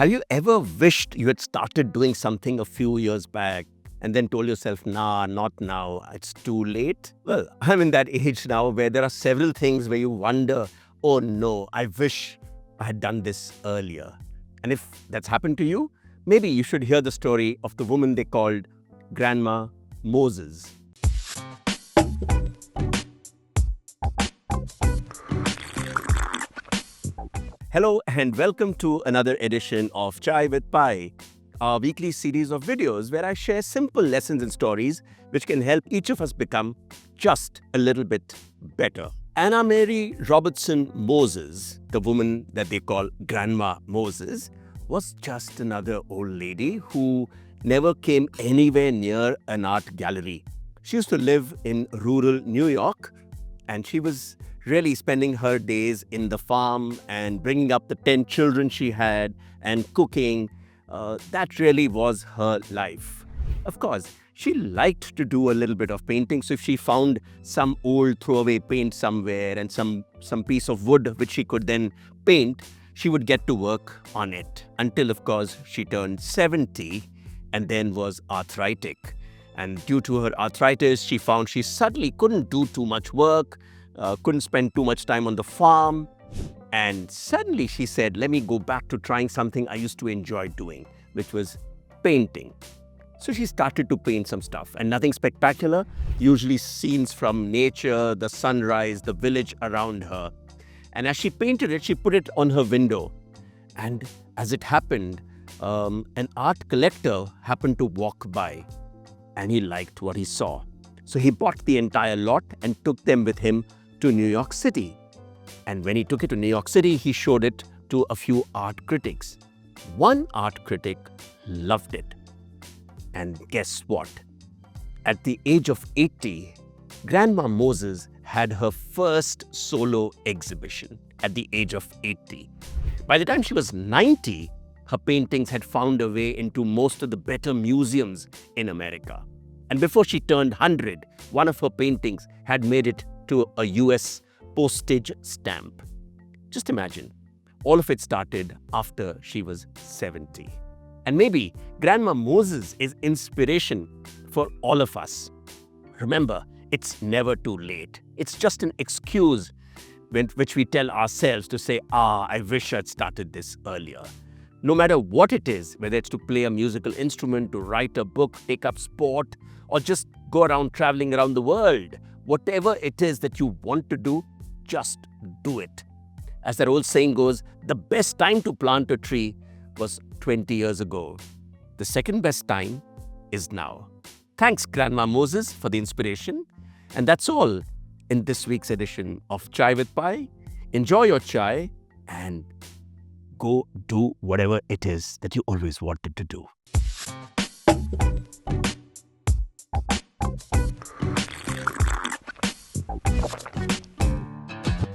Have you ever wished you had started doing something a few years back and then told yourself, nah, not now, it's too late? Well, I'm in that age now where there are several things where you wonder, oh no, I wish I had done this earlier. And if that's happened to you, maybe you should hear the story of the woman they called Grandma Moses. Hello and welcome to another edition of Chai with Pai, our weekly series of videos where I share simple lessons and stories which can help each of us become just a little bit better. Mary Robertson Moses, the woman that they call Grandma Moses, was just another old lady who never came anywhere near an art gallery. She used to live in rural New York, and she was really spending her days in the farm and bringing up the 10 children she had and cooking. That really was her life. Of course, she liked to do a little bit of painting, so if she found some old throwaway paint somewhere and some piece of wood which she could then paint, she would get to work on it until, of course, she turned 70 and then was arthritic. And due to her arthritis, she found she suddenly couldn't do too much work, couldn't spend too much time on the farm. And suddenly she said, let me go back to trying something I used to enjoy doing, which was painting. So she started to paint some stuff, and nothing spectacular, usually scenes from nature, the sunrise, the village around her. And as she painted it, she put it on her window. And as it happened, an art collector happened to walk by, and he liked what he saw. So he bought the entire lot and took them with him to New York City. And when he took it to New York City, he showed it to a few art critics. One art critic loved it. And guess what? At the age of 80, Grandma Moses had her first solo exhibition at the age of 80. By the time she was 90, her paintings had found a way into most of the better museums in America. And before she turned 100, one of her paintings had made it to a US postage stamp. Just imagine, all of it started after she was 70. And maybe Grandma Moses is inspiration for all of us. Remember, it's never too late. It's just an excuse which we tell ourselves to say, I wish I'd started this earlier. No matter what it is, whether it's to play a musical instrument, to write a book, take up sport, or just go around traveling around the world, whatever it is that you want to do, just do it. As that old saying goes, the best time to plant a tree was 20 years ago. The second best time is now. Thanks, Grandma Moses, for the inspiration. And that's all in this week's edition of Chai with Pai. Enjoy your chai and go do whatever it is that you always wanted to do.